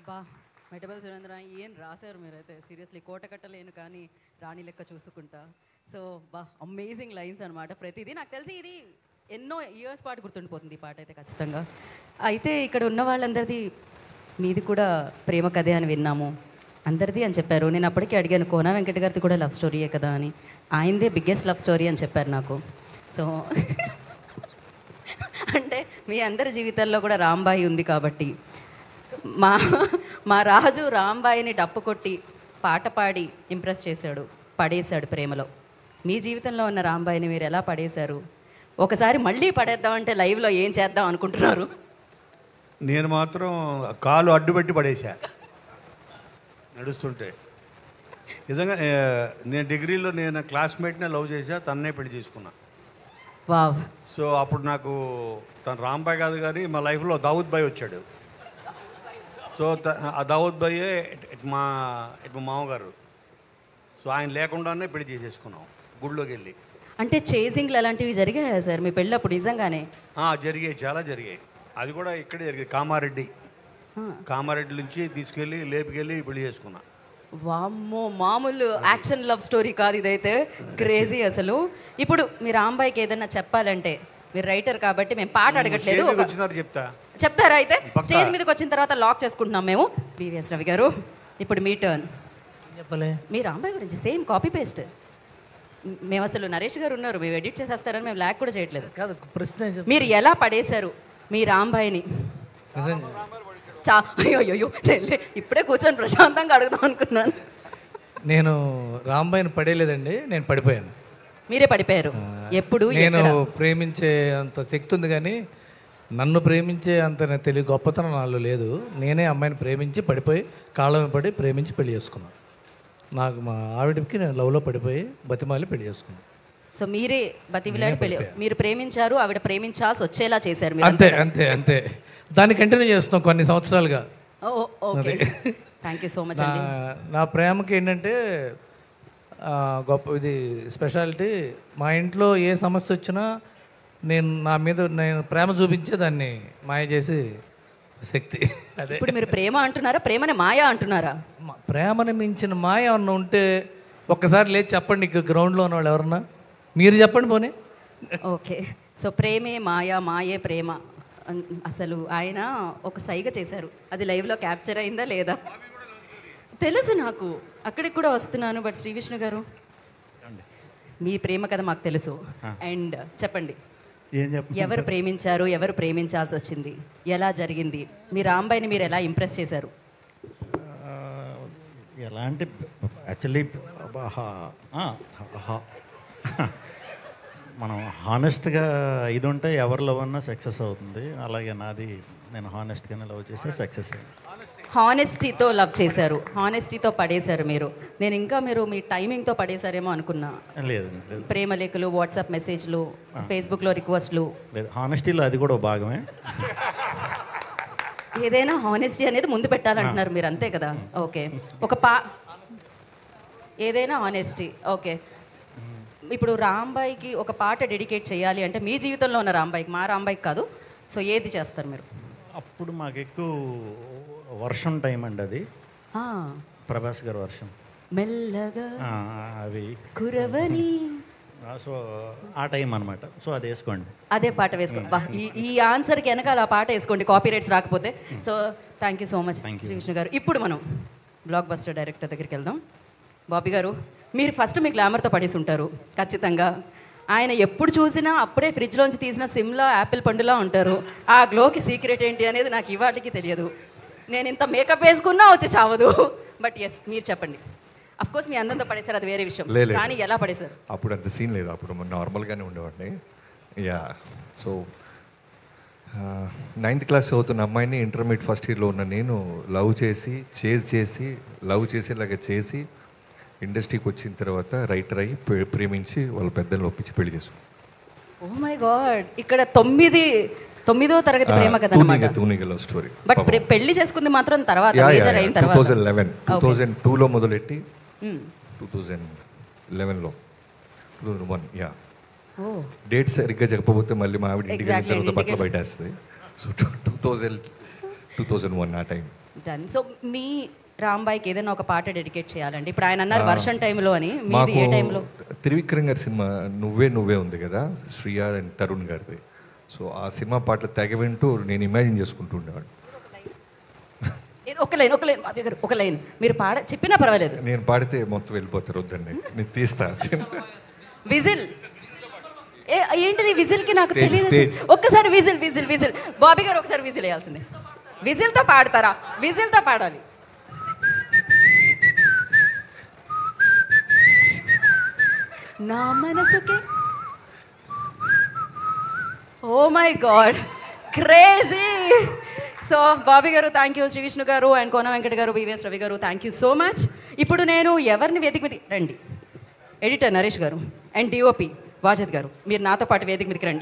బా మెటబల్ సురేంద్ర ఏం రాశారు మీరైతే సీరియస్లీ కోట కట్టలేను కానీ రాణి లెక్క చూసుకుంటా. సో బా అమేజింగ్ లైన్స్ అనమాట. ప్రతిదీ నాకు తెలిసి ఇది ఎన్నో ఇయర్స్ పాటు గుర్తుండిపోతుంది ఈ పాట అయితే ఖచ్చితంగా. అయితే ఇక్కడ ఉన్న వాళ్ళందరిది మీది కూడా ప్రేమ కథే అని విన్నాము, అందరిది అని చెప్పారు. నేను అప్పటికే అడిగాను కోన వెంకట గారిది కూడా లవ్ స్టోరీయే కదా అని. ఆయనదే బిగ్గెస్ట్ లవ్ స్టోరీ అని చెప్పారు నాకు. సో అంటే మీ అందరి జీవితాల్లో కూడా రాంబాయి ఉంది కాబట్టి మా మా రాజు రాంబాయిని డప్పు కొట్టి పాట పాడి ఇంప్రెస్ చేశాడు, పడేశాడు ప్రేమలో. మీ జీవితంలో ఉన్న రాంబాయిని మీరు ఎలా పడేశారు? ఒకసారి మళ్ళీ పడేద్దామంటే లైవ్లో ఏం చేద్దాం అనుకుంటున్నారు? నేను మాత్రం కాలు అడ్డుపెట్టి పడేశా నడుస్తుంటే. నిజంగా నేను డిగ్రీలో నేను క్లాస్మేట్నే లవ్ చేశా, తన్నే పెళ్లి చేసుకున్నా. వావ్. సో అప్పుడు నాకు తను రాంబాయ్ కాదు కానీ మా లైఫ్లో దావుద్ బాయ్ వచ్చాడు. సో ఆ దావుద్ బాయే మా మామగారు. సో ఆయన లేకుండానే పెళ్లి చేసేసుకున్నాం గుడిలోకి వెళ్ళి. అంటే చేసింగ్లు అలాంటివి జరిగాయా సార్ మీ పెళ్ళప్పుడు నిజంగానే? జరిగాయి, చాలా జరిగాయి. అది కూడా ఇక్కడే జరిగాయి. కామారెడ్డి నుంచి తీసుకెళ్ళి లేపుకెళ్ళి పెళ్లి చేసుకున్నా. వామ్మో, మామూలు యాక్షన్ లవ్ స్టోరీ కాదు ఇదైతే, క్రేజీ అసలు. ఇప్పుడు మీరు రాంబాయికి ఏదైనా చెప్పాలంటే, మీరు రైటర్ కాబట్టి మేము పాట అడగట్లేదు, చెప్తారా? అయితే స్టేజ్ మీదకి వచ్చిన తర్వాత లాక్ చేసుకుంటున్నాం మేము. బివిఎస్ రవి గారు, ఇప్పుడు మీ టర్న్. చెప్పలే మీ రాంబాయి గురించి సేమ్ కాపీ పేస్ట్. మేము అసలు నరేష్ గారు ఉన్నారు, మేము ఎడిట్ చేసేస్తారని మేము ల్యాక్ కూడా చేయట్లేదు. కాదు, ప్రశ్న మీరు ఎలా పడేశారు మీ రాంబాయిని? అయ్యో ఇప్పుడే కూర్చొని ప్రశాంతంగా అడుగుదాం అనుకున్నాను. నేను రాంబాయిని పడేయలేదండి, నేను పడిపోయాను. మీరే పడిపోయారు? ఎప్పుడు? నేను ప్రేమించే అంత శక్తి ఉంది కానీ నన్ను ప్రేమించే అంత తెలివి గొప్పతనం నాలో లేదు. నేనే అమ్మాయిని ప్రేమించి పడిపోయి కాళ్ళ పడి ప్రేమించి పెళ్లి చేసుకున్నాను. నాకు మా ఆవిడకి నేను లవ్లో పడిపోయి బతిమాలి పెళ్లి చేసుకున్నాను. సో మీరే బతివిలాడి పెళ్లి, మీరు ప్రేమించారు, ఆవిడ ప్రేమించాల్సి వచ్చేలా చేశారు. అంతే అంతే అంతే. దాన్ని కంటిన్యూ చేస్తున్నాం కొన్ని సంవత్సరాలుగా. Okay, thank you so much అండి. నా ప్రేమకి ఏంటంటే గొప్ప ఇది స్పెషాలిటీ. మా ఇంట్లో ఏ సమస్య వచ్చినా నేను ప్రేమ చూపించే దాన్ని మాయ చేసి శక్తి. అదే ఇప్పుడు మీరు ప్రేమ అంటున్నారా, ప్రేమని మాయ అంటున్నారా? ప్రేమని మించిన మాయ ఏమన్నా ఉంటే ఒక్కసారి లేచి చెప్పండి. నీకు గ్రౌండ్లో ఉన్న వాళ్ళు ఎవరన్నా మీరు చెప్పండి పోనీ. ఓకే, సో ప్రేమే మాయ, మాయే ప్రేమ. అసలు ఆయన ఒక సైగ చేశారు, అది లైవ్లో క్యాప్చర్ అయిందా లేదా తెలుసు నాకు, అక్కడికి కూడా వస్తున్నాను. బట్ శ్రీ విష్ణు గారు, మీ ప్రేమ కథ మాకు తెలుసు. అండ్ చెప్పండి, ఎవరు ప్రేమించారు, ఎవరు ప్రేమించాల్సి వచ్చింది, ఎలా జరిగింది, మీ రాంబాయిని మీరు ఎలా ఇంప్రెస్ చేశారు? ఎలా అంటే యాక్చువల్లీ మనం హానెస్ట్గా ఇది ఉంటే ఎవరి లవ్ అన్నా సక్సెస్ అవుతుంది. అలాగే నాది, నేను హానెస్ట్గానే లవ్ చేస్తే సక్సెస్ అయ్యింది. హానెస్టీతో లవ్ చేశారు, హానెస్టీతో పడేశారు మీరు. నేను ఇంకా మీరు మీ టైమింగ్తో పడేశారేమో అనుకున్నా. లేదు, ప్రేమ లేఖలు, వాట్సాప్ మెసేజ్లు, ఫేస్బుక్లో రిక్వెస్ట్లు. లేదు, హానెస్టీలో అది కూడా భాగమే. ఏదైనా హానెస్టీ అనేది ముందు పెట్టాలంటున్నారు మీరు, అంతే కదా? ఓకే, ఏదైనా హానెస్టీ. ఓకే, ఇప్పుడు రాంబాయికి ఒక పాట డెడికేట్ చేయాలి అంటే మీ జీవితంలో ఉన్న రాంబాయికి, మా రాంబాయికి కాదు, సో ఏది చేస్తారు మీరు? అప్పుడు మాకు ఎక్కువ వర్షం టైం అండి, అది ప్రభాస్ గారు వర్షం మెల్లగా అవి కురవని, సో ఆ టైం అనమాట. సో అది వేసుకోండి, అదే పాట వేసుకోండి. ఈ ఆన్సర్కి వెనకాల ఆ పాట వేసుకోండి, కాపీ రైట్స్ రాకపోతే. So thank you so much Shri Vishnu గారు. ఇప్పుడు మనం బ్లాక్ బస్టర్ డైరెక్టర్ దగ్గరికి వెళ్దాం. బాబీ గారు, మీరు ఫస్ట్ మీ గ్లామర్తో పడేసి ఉంటారు ఖచ్చితంగా. ఆయన ఎప్పుడు చూసినా అప్పుడే ఫ్రిడ్జ్లోంచి తీసిన సిమ్లా యాపిల్ పండులా ఉంటారు. ఆ గ్లోకి సీక్రెట్ ఏంటి అనేది నాకు ఇవాటికి తెలియదు. నేను ఇంత మేకప్ వేసుకున్నా వచ్చి చావదు. బట్ ఎస్, మీరు చెప్పండి. అఫ్కోర్స్ మీ అందంతో పడేశారు, అది వేరే విషయం, కానీ ఎలా పడేశారు? అప్పుడు అంత సీన్ లేదు, అప్పుడు నార్మల్గానే ఉండేవాడిని. యా, సో 9th క్లాస్ చదువుతున్న అమ్మాయిని ఇంటర్మీడియట్ ఫస్ట్ ఇయర్లో ఉన్న నేను లవ్ చేసి ఇలాగ చేసి ఇండస్ట్రీకి వచ్చిన తర్వాత రైటర్ అయ్యి ప్రేమించి వాళ్ళ పెద్దలు ఒప్పించి పెళ్లి చేసుకున్నాను. ఓ మై గాడ్, ఇక్కడ 9వ తరగతి ప్రేమ కథ అన్నమాట. తూనిగ లవ్ స్టోరీ. బట్ పెళ్లి చేసుకుంది మాత్రం తర్వాత, మేజర్ అయిన తర్వాత 2011, 2002లో మొదలెట్టి 2011లో 2001. యా, డేట్ సరిగ్గా చెప్పకపోతే మళ్ళీ మా ఆవిడ ఇంటికి వెళ్ళిన తర్వాత బట్టలు బయట వేస్తుంది. సో 2001 ఆ టైం. డన్. సో మీ రాంబాయికి ఏదైనా ఒక పాట డెడికేట్ చేయాలండి. ఇప్పుడు ఆయన అన్నారు వర్షం టైంలో అని, మీది మాకు ఏ టైంలో? త్రివిక్రమ్ గారి సినిమా నువ్వే నువ్వే ఉంది కదా, శ్రియా అండ్ తరుణ్ గారిది. సో ఆ సినిమా పాటలు తెగ వింటూ నేను ఇమాజిన్ చేసుకుంటూ ఉండేవాడు. ఒక లైన్ బాబీ గారు, ఒక లైన్ మీరు చెప్పినా పర్వాలేదు. నేను పాడితే మొత్తం వెళ్ళిపోతారు, వద్దండి నేను తీస్తా. విజిల్ ఏంటిది విజిల్కి నాకు Stage, తెలియదు. stage. ఒక్కసారి విజిల్ విజిల్ విజిల్ బాబీ గారు ఒకసారి విజిల్ వేయాల్సిందే. విజిల్తో పాడతారా? విజిల్తో పాడాలి. నా మనసుకి oh my god crazy. So Bobby గారు థ్యాంక్ యూ, శ్రీ విష్ణు గారు అండ్ కోన వెంకట గారు, వివిఎస్ రవి గారు థ్యాంక్ యూ సో మచ్. ఇప్పుడు నేను ఎవరిని వేదిక మీద రండి, ఎడిటర్ నరేష్ గారు అండ్ డిఓపి వాజద్ గారు, మీరు నాతో పాటు వేదిక మీదకి రండి.